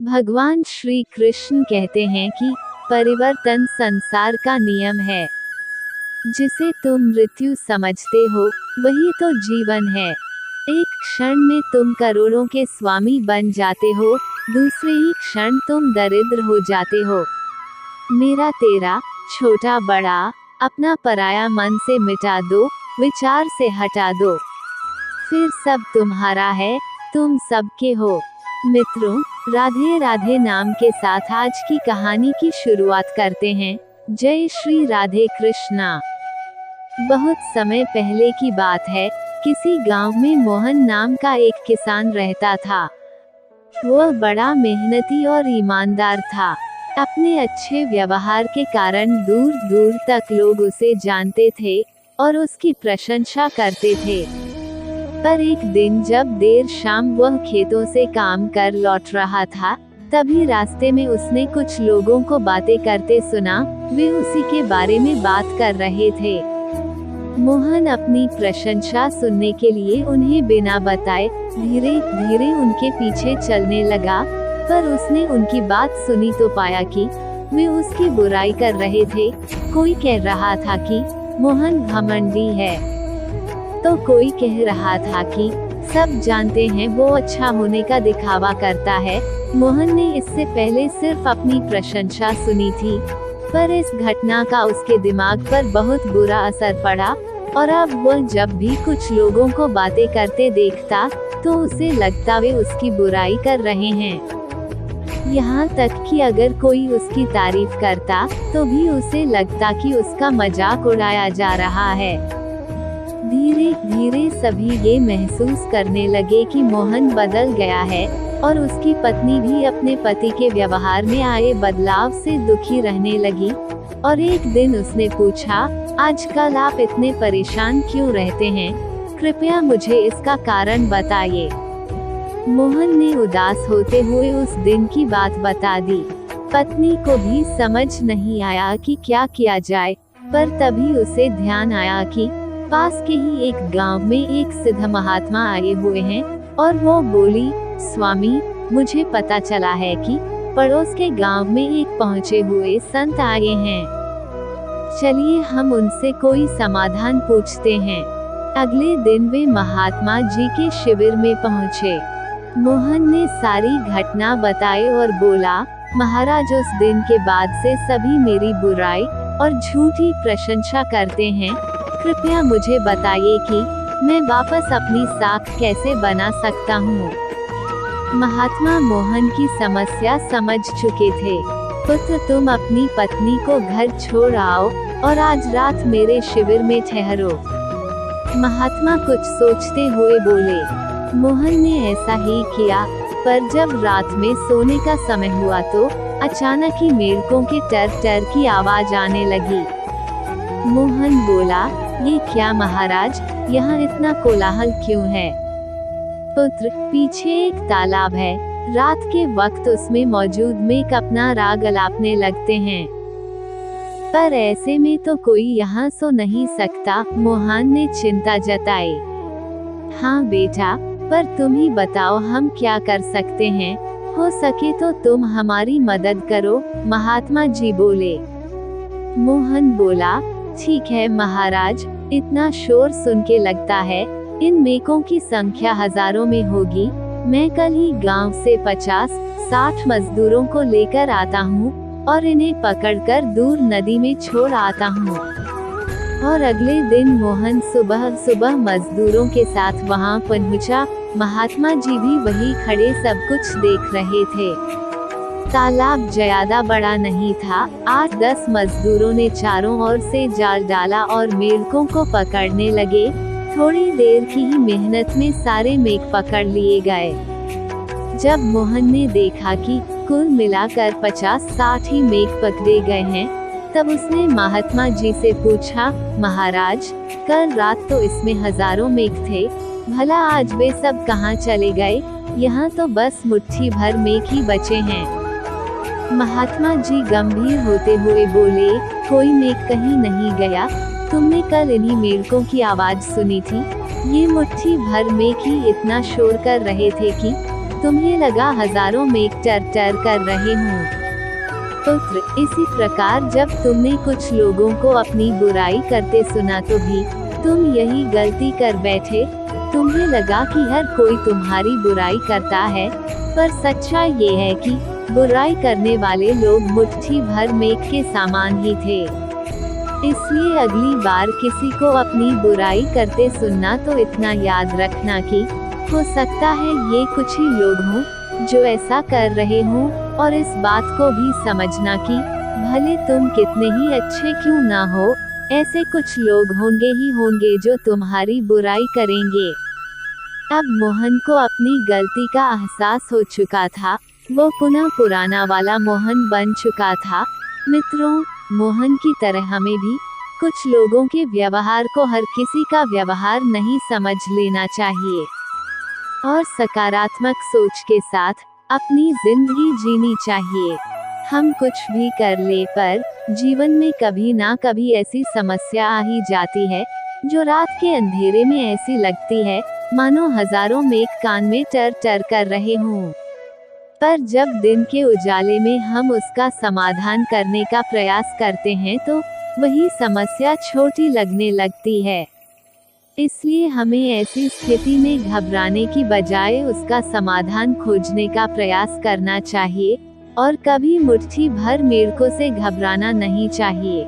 भगवान श्री कृष्ण कहते हैं कि परिवर्तन संसार का नियम है। जिसे तुम मृत्यु समझते हो वही तो जीवन है। एक क्षण में तुम करोड़ों के स्वामी बन जाते हो, दूसरे ही क्षण तुम दरिद्र हो जाते हो। मेरा तेरा, छोटा बड़ा, अपना पराया मन से मिटा दो, विचार से हटा दो, फिर सब तुम्हारा है, तुम सबके हो। मित्रों, राधे राधे नाम के साथ आज की कहानी की शुरुआत करते हैं। जय श्री राधे कृष्णा। बहुत समय पहले की बात है, किसी गांव में मोहन नाम का एक किसान रहता था। वह बड़ा मेहनती और ईमानदार था। अपने अच्छे व्यवहार के कारण दूर दूर तक लोग उसे जानते थे और उसकी प्रशंसा करते थे। पर एक दिन जब देर शाम वह खेतों से काम कर लौट रहा था, तभी रास्ते में उसने कुछ लोगों को बातें करते सुना। वे उसी के बारे में बात कर रहे थे। मोहन अपनी प्रशंसा सुनने के लिए उन्हें बिना बताए धीरे धीरे उनके पीछे चलने लगा। पर उसने उनकी बात सुनी तो पाया कि वे उसकी बुराई कर रहे थे। कोई कह रहा था कि मोहन घमंडी है, तो कोई कह रहा था कि सब जानते हैं वो अच्छा होने का दिखावा करता है। मोहन ने इससे पहले सिर्फ अपनी प्रशंसा सुनी थी, पर इस घटना का उसके दिमाग पर बहुत बुरा असर पड़ा और अब वह जब भी कुछ लोगों को बातें करते देखता तो उसे लगता वे उसकी बुराई कर रहे हैं। यहाँ तक कि अगर कोई उसकी तारीफ करता तो भी उसे लगता कि उसका मजाक उड़ाया जा रहा है। धीरे धीरे सभी ये महसूस करने लगे कि मोहन बदल गया है और उसकी पत्नी भी अपने पति के व्यवहार में आए बदलाव से दुखी रहने लगी। और एक दिन उसने पूछा, आजकल आप इतने परेशान क्यों रहते हैं? कृपया मुझे इसका कारण बताइए। मोहन ने उदास होते हुए उस दिन की बात बता दी। पत्नी को भी समझ नहीं आया कि क्या किया जाए, पर तभी उसे ध्यान आया कि पास के ही एक गांव में एक सिद्ध महात्मा आए हुए हैं और वो बोली, स्वामी, मुझे पता चला है कि पड़ोस के गांव में एक पहुंचे हुए संत आए हैं। चलिए हम उनसे कोई समाधान पूछते हैं। अगले दिन वे महात्मा जी के शिविर में पहुंचे। मोहन ने सारी घटना बताई और बोला, महाराज, उस दिन के बाद से सभी मेरी बुराई और झूठी प्रशंसा करते हैं। कृपया मुझे बताइए कि मैं वापस अपनी साख कैसे बना सकता हूँ। महात्मा मोहन की समस्या समझ चुके थे। पुत्र, तुम अपनी पत्नी को घर छोड़ आओ और आज रात मेरे शिविर में ठहरो। महात्मा कुछ सोचते हुए बोले। मोहन ने ऐसा ही किया, पर जब रात में सोने का समय हुआ तो अचानक ही मेढकों के टर टर की आवाज आने लगी। मोहन बोला, ये क्या महाराज, यहाँ इतना कोलाहल क्यों है? पुत्र, पीछे एक तालाब है। रात के वक्त उसमें मौजूद मेघ अपना राग अलापने लगते हैं, पर ऐसे में तो कोई यहाँ सो नहीं सकता। मोहन ने चिंता जताई। हाँ बेटा, पर तुम ही बताओ हम क्या कर सकते हैं? हो सके तो तुम हमारी मदद करो, महात्मा जी बोले। मोहन बोला, ठीक है महाराज, इतना शोर सुन के लगता है इन मेघों की संख्या हजारों में होगी। मैं कल ही गांव से 50-60 मजदूरों को लेकर आता हूँ और इन्हें पकड़कर दूर नदी में छोड़ आता हूँ। और अगले दिन मोहन सुबह सुबह मजदूरों के साथ वहाँ पहुँचा। महात्मा जी भी वही खड़े सब कुछ देख रहे थे। तालाब ज्यादा बड़ा नहीं था। 8-10 मजदूरों ने चारों ओर से जाल डाला और मेढकों को पकड़ने लगे। थोड़ी देर की ही मेहनत में सारे मेघ पकड़ लिए गए। जब मोहन ने देखा कि कुल मिलाकर 50-60 ही मेघ पकड़े गए हैं, तब उसने महात्मा जी से पूछा, महाराज, कल रात तो इसमें हजारों मेघ थे, भला आज वे सब कहाँ चले गए? यहाँ तो बस मुट्ठी भर मेघ ही बचे हैं। महात्मा जी गंभीर होते हुए बोले, कोई मेघ कहीं नहीं गया। तुमने कल इन्हीं मेढकों की आवाज सुनी थी। ये मुट्ठी भर मेघ ही इतना शोर कर रहे थे कि तुम्हें लगा हजारों मेघ टर टर कर रहे हों। पुत्र, इसी प्रकार जब तुमने कुछ लोगों को अपनी बुराई करते सुना तो भी तुम यही गलती कर बैठे। तुम्हें लगा कि हर कोई तुम्हारी बुराई करता है, पर सच्चाई ये है कि बुराई करने वाले लोग मुट्ठी भर मेघ के समान ही थे। इसलिए अगली बार किसी को अपनी बुराई करते सुनना तो इतना याद रखना कि हो सकता है ये कुछ ही लोग हों जो ऐसा कर रहे हों, और इस बात को भी समझना कि भले तुम कितने ही अच्छे क्यों ना हो, ऐसे कुछ लोग होंगे ही होंगे जो तुम्हारी बुराई करेंगे। अब मोहन को अपनी गलती का एहसास हो चुका था। वो पुनः पुराना वाला मोहन बन चुका था। मित्रों, मोहन की तरह हमें भी कुछ लोगों के व्यवहार को हर किसी का व्यवहार नहीं समझ लेना चाहिए, और सकारात्मक सोच के साथ अपनी जिंदगी जीनी चाहिए। हम कुछ भी कर ले, पर जीवन में कभी ना कभी ऐसी समस्या आ ही जाती है जो रात के अंधेरे में ऐसी लगती है मानो हजारों मेघ कान में टर टर कर रहे हों। पर जब दिन के उजाले में हम उसका समाधान करने का प्रयास करते हैं तो वही समस्या छोटी लगने लगती है। इसलिए हमें ऐसी स्थिति में घबराने की बजाय उसका समाधान खोजने का प्रयास करना चाहिए, और कभी मुट्ठी भर मेढकों से घबराना नहीं चाहिए।